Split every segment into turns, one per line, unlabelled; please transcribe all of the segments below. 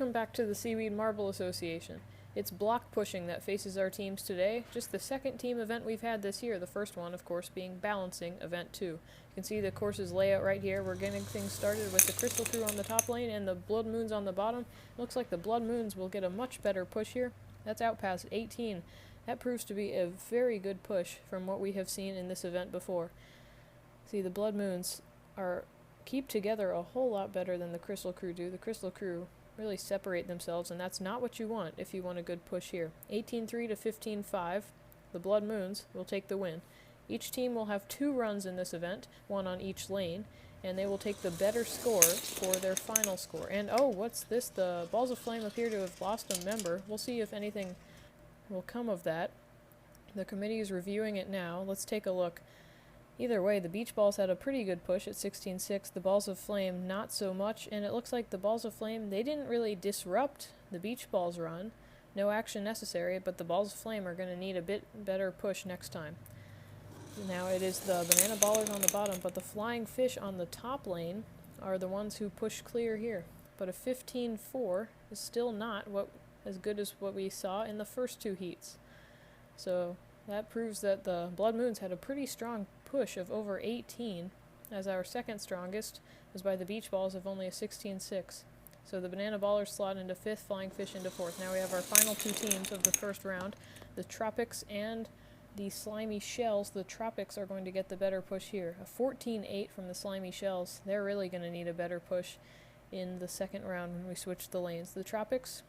Welcome back to the Seaweed Marble Association. It's block pushing that faces our teams today, just the second team event we've had this year, the first one, of course, being Balancing Event 2. You can see the course's layout right here. We're getting things started with the Crystal Crew on the top lane and the Blood Moons on the bottom. Looks like the Blood Moons will get a much better push here. That's out past 18. That proves to be a very good push from what we have seen in this event before. See, the Blood Moons keep together a whole lot better than the Crystal Crew do. The Crystal Crew really separate themselves, and that's not what you want if you want a good push here. 18-3 to 15-5. The Blood Moons will take the win. Each team will have 2 runs in this event, 1 on each lane, and they will take the better score for their final score. And oh, what's this? The Balls of Flame appear to have lost a member. We'll see if anything will come of that. The committee is reviewing it now. Let's take a look. Either way, the Beach Balls had a pretty good push at 16-6. The Balls of Flame, not so much. And it looks like the Balls of Flame, they didn't really disrupt the Beach Balls run. No action necessary, but the Balls of Flame are going to need a bit better push next time. Now it is the Banana Ballers on the bottom, but the Flying Fish on the top lane are the ones who push clear here. But a 15-4 is still not as good as what we saw in the first 2 heats. So that proves that the Blood Moons had a pretty strong push of over 18, as our second strongest was by the Beach Balls of only a 16-6. So the Banana Ballers slot into 5th, Flying Fish into 4th. Now we have our final 2 teams of the first round, the Tropics and the Slimy Shells. The Tropics are going to get the better push here. A 14-8 from the Slimy Shells. They're really going to need a better push in the second round when we switch the lanes. The Tropics,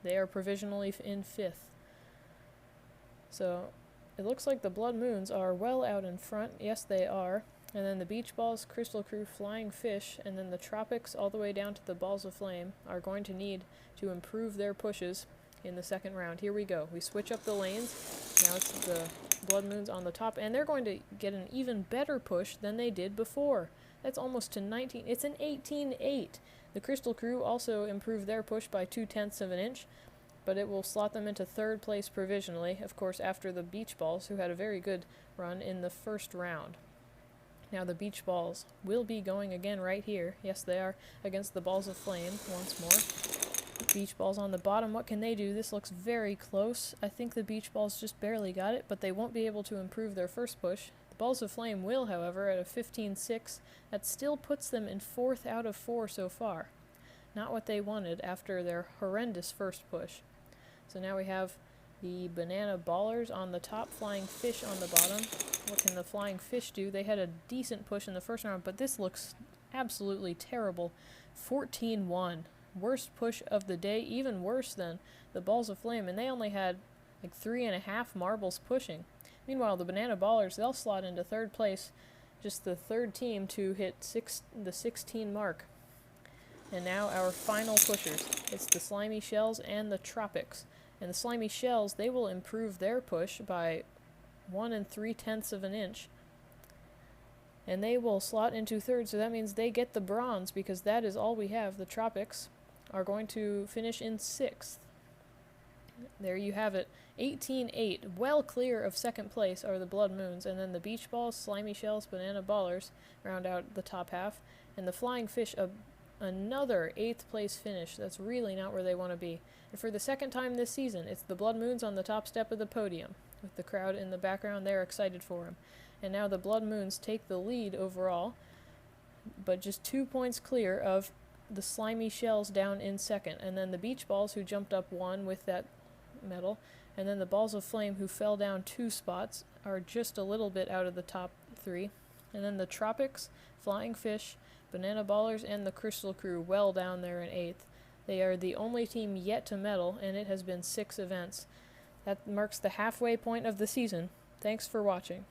they are provisionally in 5th. So it looks like the Blood Moons are well out in front. Yes, they are. And then the Beach Balls, Crystal Crew, Flying Fish, and then the Tropics all the way down to the Balls of Flame are going to need to improve their pushes in the second round. Here we go. We switch up the lanes. Now it's the Blood Moons on the top, and they're going to get an even better push than they did before. That's almost to 19. It's an 18-8. The Crystal Crew also improved their push by 0.2 of an inch, but it will slot them into 3rd place provisionally, of course, after the Beach Balls, who had a very good run in the first round. Now the Beach Balls will be going again right here. Yes, they are, against the Balls of Flame once more. Beach Balls on the bottom. What can they do? This looks very close. I think the Beach Balls just barely got it, but they won't be able to improve their first push. The Balls of Flame will, however, at a 15-6. That still puts them in 4th out of 4 so far. Not what they wanted after their horrendous first push. So now we have the Banana Ballers on the top, Flying Fish on the bottom. What can the Flying Fish do? They had a decent push in the first round, but this looks absolutely terrible. 14-1. Worst push of the day, even worse than the Balls of Flame, and they only had like 3.5 marbles pushing. Meanwhile, the Banana Ballers, they'll slot into 3rd place, just the 3rd team to hit the 16 mark. And now our final pushers. It's the Slimy Shells and the Tropics. And the Slimy Shells, they will improve their push by 1 3/10 of an inch. And they will slot into 3rd, so that means they get the bronze, because that is all we have. The Tropics are going to finish in 6th. There you have it. 18-8. Well clear of 2nd place are the Blood Moons, and then the Beach Balls, Slimy Shells, Banana Ballers round out the top half, and the Flying Fish, another 8th place finish. That's really not where they want to be. And for the second time this season, it's the Blood Moons on the top step of the podium. With the crowd in the background, they're excited for him. And now the Blood Moons take the lead overall, but just 2 points clear of the Slimy Shells down in 2nd. And then the Beach Balls, who jumped up 1 with that medal, and then the Balls of Flame, who fell down 2 spots, are just a little bit out of the top 3. And then the Tropics, Flying Fish, Banana Ballers, and the Crystal Crew well down there in 8th. They are the only team yet to medal, and it has been 6 events. That marks the halfway point of the season. Thanks for watching.